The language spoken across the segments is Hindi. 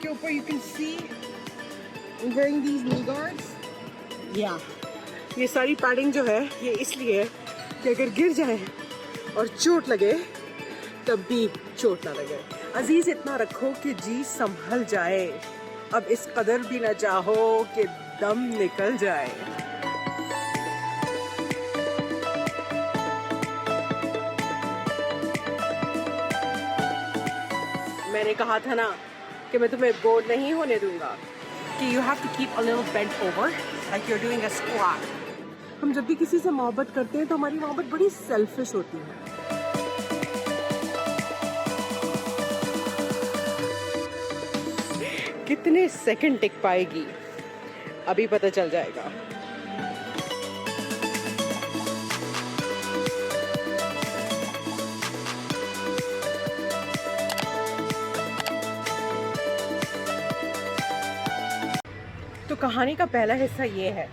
इसके ऊपर you can see wearing these knee guards. Yeah. ये सारी पैडिंग जो है ये इसलिए है कि अगर गिर जाए और चोट लगे तब भी चोट ना लगे। अजीज इतना रखो कि जी संभल जाए, अब इस कदर भी ना चाहो कि दम निकल जाए। मैंने कहा था ना कि मैं तुम्हें बोर नहीं होने दूंगा कि you have to keep a little bent over like you're doing a squat. हम जब भी किसी से मोहब्बत करते हैं तो हमारी मोहब्बत बड़ी सेल्फिश होती है। कितने सेकंड टिक पाएगी अभी पता चल जाएगा। तो कहानी का पहला हिस्सा ये है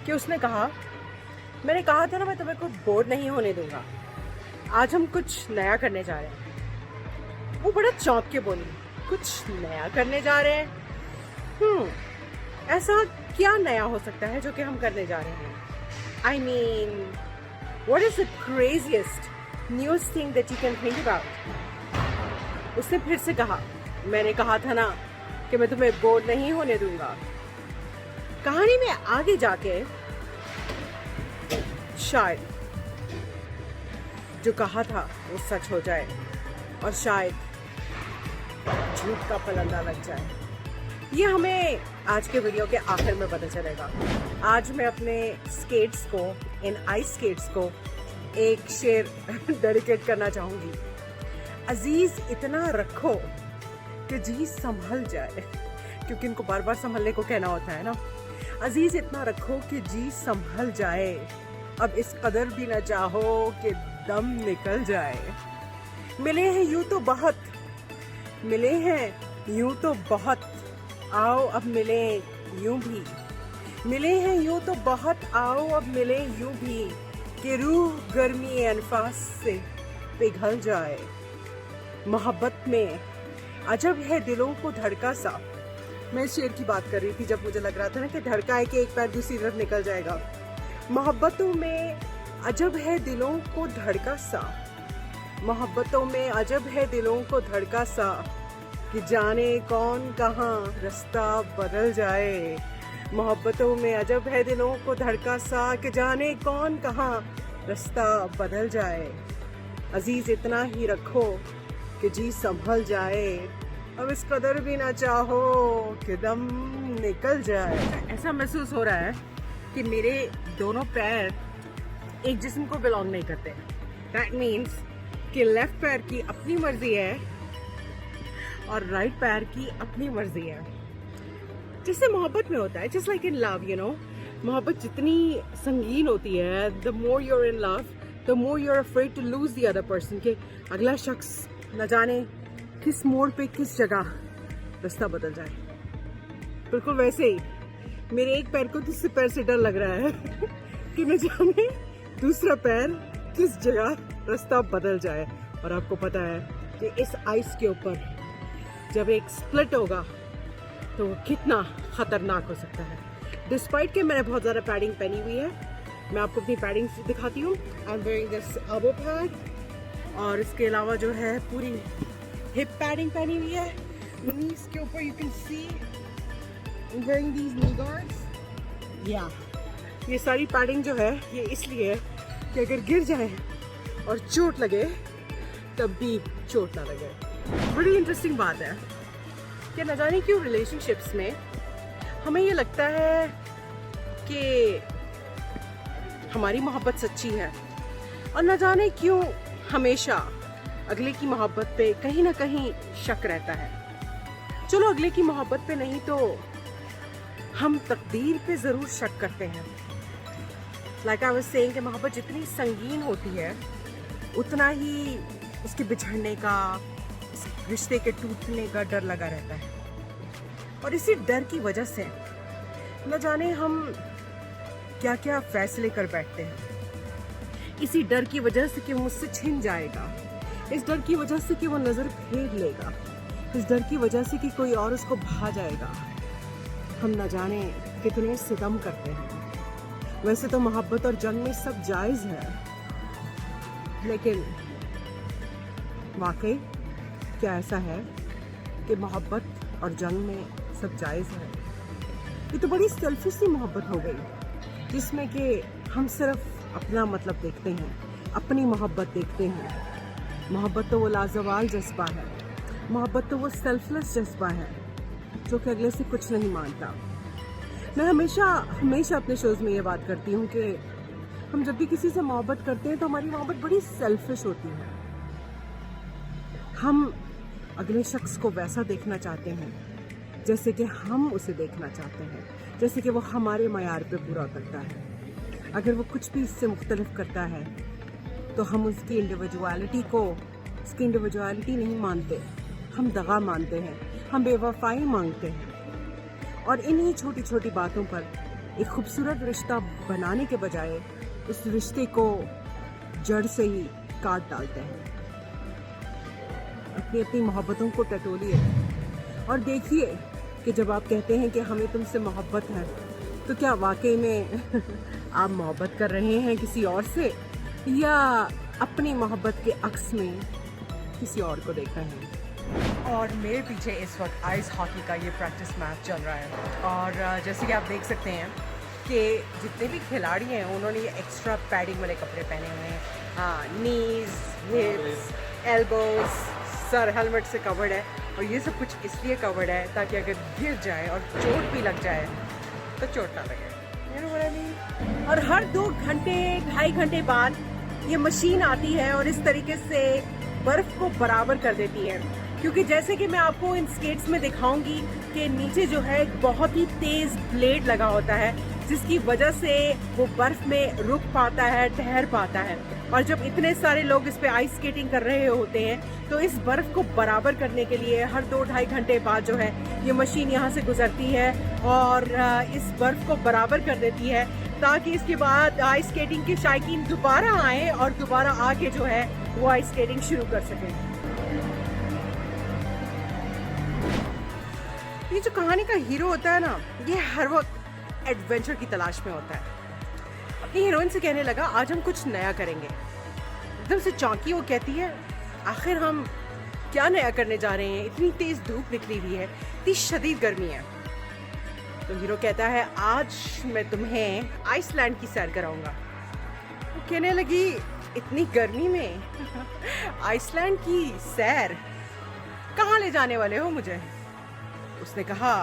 कि उसने कहा, मैंने कहा था ना मैं तुम्हें को बोर नहीं होने दूंगा, आज हम कुछ नया करने जा रहे हैं। वो बड़ा चौंक के बोली, कुछ नया करने जा रहे हैं? ऐसा क्या नया हो सकता है जो कि हम करने जा रहे हैं? I mean what is the craziest news thing that you can think about? उसने फिर से कहा, मैंने कहा था ना कि मैं तुम्हें बोर नहीं होने दूंगा। कहानी में आगे जाके शायद जो कहा था वो सच हो जाए और शायद झूठ का पलंदा लग जाए। ये हमें आज के वीडियो के आखिर में पता चलेगा। आज मैं अपने स्केट्स को, इन आइस स्केट्स को एक शेर डेडिकेट करना चाहूंगी। अजीज इतना रखो कि जी संभल जाए, क्योंकि इनको बार बार संभलने को कहना होता है ना। अजीज इतना रखो कि जी संभल जाए, अब इस कदर भी ना चाहो कि दम निकल जाए। मिले हैं यूं तो बहुत, मिले हैं यूं तो बहुत, आओ अब मिले यूं भी। मिले हैं यूं तो बहुत, आओ अब मिले यूं भी, कि रूह गर्मी अनफास से पिघल जाए। मोहब्बत में अजब है दिलों को धड़का सा। मैं इस शेर की बात कर रही थी जब मुझे लग रहा था ना कि धड़का है कि एक पैर दूसरी तरफ निकल जाएगा। मोहब्बतों में अजब है दिलों को धड़का सा, मोहब्बतों में अजब है दिलों को धड़का सा, कि जाने कौन कहाँ रास्ता बदल जाए। मोहब्बतों में अजब है दिलों को धड़का सा, कि जाने कौन कहाँ रास्ता बदल जाए। अजीज इतना ही रखो कि जी संभल जाए, अब इस कदर भी ना चाहो कि दम निकल जाए। ऐसा महसूस हो रहा है कि मेरे दोनों पैर एक जिस्म को बिलोंग नहीं करते। दैट मीन्स कि लेफ्ट पैर की अपनी मर्जी है और राइट पैर की अपनी मर्जी है। जिससे मोहब्बत में होता है, just like in love, you know. मोहब्बत जितनी संगीन होती है, the more you're in love the more you're afraid to lose the other person, के अगला शख्स न जाने किस मोड़ पे किस जगह रास्ता बदल जाए। बिल्कुल वैसे ही मेरे एक पैर को दूसरे पैर से डर लग रहा है कि न जाने दूसरा पैर किस जगह रास्ता बदल जाए। और आपको पता है कि इस आइस के ऊपर जब एक स्प्लिट होगा तो वो कितना खतरनाक हो सकता है। डिस्पाइट कि मैंने बहुत ज़्यादा पैडिंग पहनी हुई है, मैं आपको अपनी पैडिंग दिखाती हूँ। I am wearing this elbow pad, और इसके अलावा जो है पूरी हिप पैडिंग पहनी हुई है। नीज के ऊपर you can see wearing these knee guards. Yeah. ये सारी पैडिंग जो है ये इसलिए है कि अगर गिर जाए और चोट लगे तब भी चोट ना लगे। बड़ी इंटरेस्टिंग बात है कि न जाने क्यों रिलेशनशिप्स में हमें ये लगता है कि हमारी मोहब्बत सच्ची है, और न जाने क्यों हमेशा अगले की मोहब्बत पे कहीं ना कहीं शक रहता है। चलो अगले की मोहब्बत पे नहीं तो हम तकदीर पे ज़रूर शक करते हैं। लाइक आई वाज सेइंग कि मोहब्बत जितनी संगीन होती है उतना ही उसके बिछड़ने का, उस रिश्ते के टूटने का डर लगा रहता है। और इसी डर की वजह से न जाने हम क्या क्या फैसले कर बैठते हैं। इसी डर की वजह से कि वो मुझसे छिन जाएगा, इस डर की वजह से कि वो नज़र फेर लेगा, इस डर की वजह से कि कोई और उसको भा जाएगा। हम न जाने कितने सितम करते हैं। वैसे तो मोहब्बत और जंग में सब जायज़ है, लेकिन वाकई क्या ऐसा है कि मोहब्बत और जंग में सब जायज़ है? ये तो बड़ी सेल्फिश सी मोहब्बत हो गई, जिसमें कि हम सिर्फ अपना मतलब देखते हैं, अपनी मोहब्बत देखते हैं। मोहब्बत तो वो लाजवाल जज्बा है, मोहब्बत तो वो सेल्फलेस जज्बा है जो कि अगले से कुछ नहीं मानता। मैं हमेशा अपने शोज़ में ये बात करती हूँ कि हम जब भी किसी से मोहब्बत करते हैं तो हमारी मोहब्बत बड़ी सेल्फिश होती है। हम अगले शख्स को वैसा देखना चाहते हैं जैसे कि हम उसे देखना चाहते हैं, जैसे कि वो हमारे मयार पे पूरा करता है। अगर वो कुछ भी इससे मुख्तलिफ करता है तो हम उसकी इंडिविजुअलिटी नहीं मानते, हम दगा मानते हैं, हम बेवफाई मांगते हैं। और इन्हीं छोटी छोटी बातों पर एक खूबसूरत रिश्ता बनाने के बजाय उस रिश्ते को जड़ से ही काट डालते हैं। अपनी अपनी मोहब्बतों को टटोलिए और देखिए कि जब आप कहते हैं कि हमें तुमसे मोहब्बत है तो क्या वाकई में आप मोहब्बत कर रहे हैं किसी और से, या अपनी मोहब्बत के अक्स में किसी और को देख रहे हैं। और मेरे पीछे इस वक्त आइस हॉकी का ये प्रैक्टिस मैच चल रहा है और जैसे कि आप देख सकते हैं कि जितने भी खिलाड़ी हैं उन्होंने ये एक्स्ट्रा पैडिंग वाले कपड़े पहने हुए हैं। हाँ, नीज, हिप्स, एल्बोज, सर हेलमेट से कवर्ड है और ये सब कुछ इसलिए कवर्ड है ताकि अगर गिर जाए और चोट भी लग जाए तो चोट ना लगे। You know what I mean? और हर 2 घंटे 2.5 घंटे बाद ये मशीन आती है और इस तरीके से बर्फ को बराबर कर देती है, क्योंकि जैसे कि मैं आपको इन स्केट्स में दिखाऊंगी कि नीचे जो है एक बहुत ही तेज ब्लेड लगा होता है जिसकी वजह से वो बर्फ में रुक पाता है, ठहर पाता है। और जब इतने सारे लोग इस पे आइस स्केटिंग कर रहे होते हैं तो इस बर्फ को बराबर करने के लिए हर 2-2.5 घंटे बाद जो है ये मशीन यहाँ से गुजरती है और इस बर्फ को बराबर कर देती है ताकि इसके बाद आइस स्केटिंग के शायकीन दोबारा आए और दोबारा आके जो है वो आइस स्केटिंग शुरू कर सकें। ये जो कहानी का हीरो होता है ना, ये हर वक्त एडवेंचर की तलाश में होता है। अपनी हीरोइन से कहने लगा आज हम कुछ नया करेंगे। एकदम से चौंकी वो कहती है आखिर हम क्या नया करने जा रहे हैं, इतनी तेज धूप निकली हुई है, इतनी शदीद गर्मी है। तो हीरो कहता है आज मैं तुम्हें आइसलैंड की सैर कराऊंगा। वो कहने लगी इतनी गर्मी में आइसलैंड की सैर, कहाँ ले जाने वाले हो मुझे? उसने कहा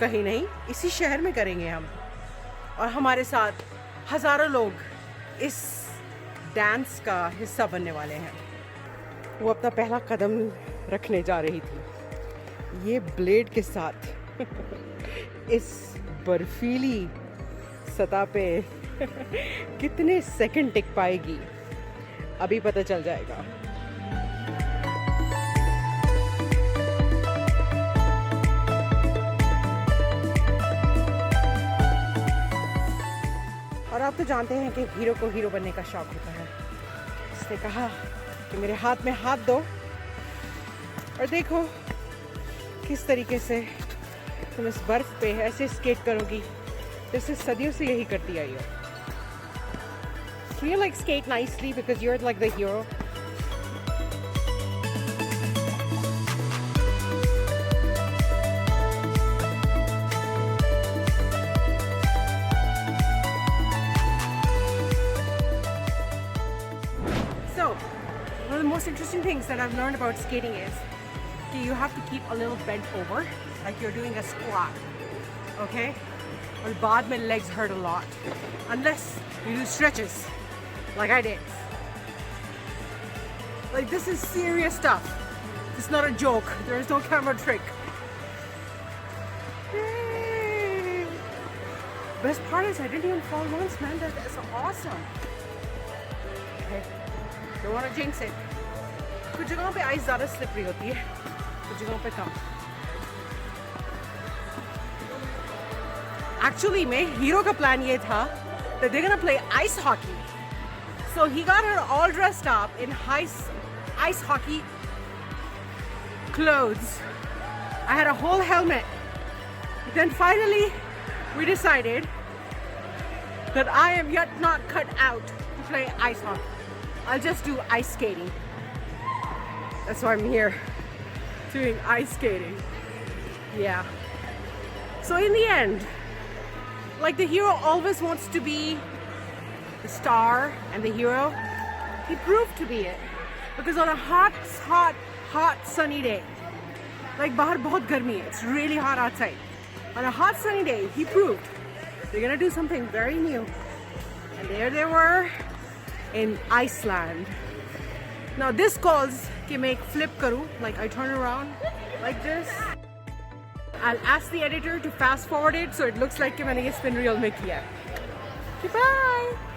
कहीं नहीं, इसी शहर में करेंगे हम और हमारे साथ हजारों लोग इस डांस का हिस्सा बनने वाले हैं। वो अपना पहला कदम रखने जा रही थी ये ब्लेड के साथ इस बर्फीली सतह पे कितने सेकंड टिक पाएगी अभी पता चल जाएगा। और आप तो जानते हैं कि हीरो को हीरो बनने का शौक होता है। उसने कहा कि मेरे हाथ में हाथ दो और देखो किस तरीके से तुम इस बर्फ पे ऐसे स्केट करोगी जैसे सदियों से यही करती आई हो। Can you like skate nicely because you're like the hero? So, one of the most interesting things that I've learned about skating is that you have to keep a little bent over, like you're doing a squat, okay? और बाद में legs hurt a lot, unless you do stretches, like I did. Like this is serious stuff. It's not a joke. There is no camera trick. Yay! Best part is I didn't even fall once, man. That's awesome. Okay. Don't want to jinx it. कुछ जगहों पे आइस ज़्यादा स्लिपरी होती है, कुछ जगहों पे कम। Actually में हीरो का प्लान ये था that they're gonna play ice hockey. So he got her all dressed up in ice hockey clothes I had a whole helmet. Then finally, we decided that I am yet not cut out to play ice hockey. I'll just do ice skating. That's why I'm here, doing ice skating. Yeah. So in the end, like the hero always wants to be the star and the hero, he proved to be it. Because on a hot sunny day, like bahar bahut garmi hai, it's really hot outside. On a hot sunny day, he proved they're gonna do something very new. And there they were in Iceland. Now this calls कि मैं एक flip करूँ, like I turn around like this. I'll ask the editor to fast forward it so it looks like कि मैंने ये spin reel में किया है. Goodbye.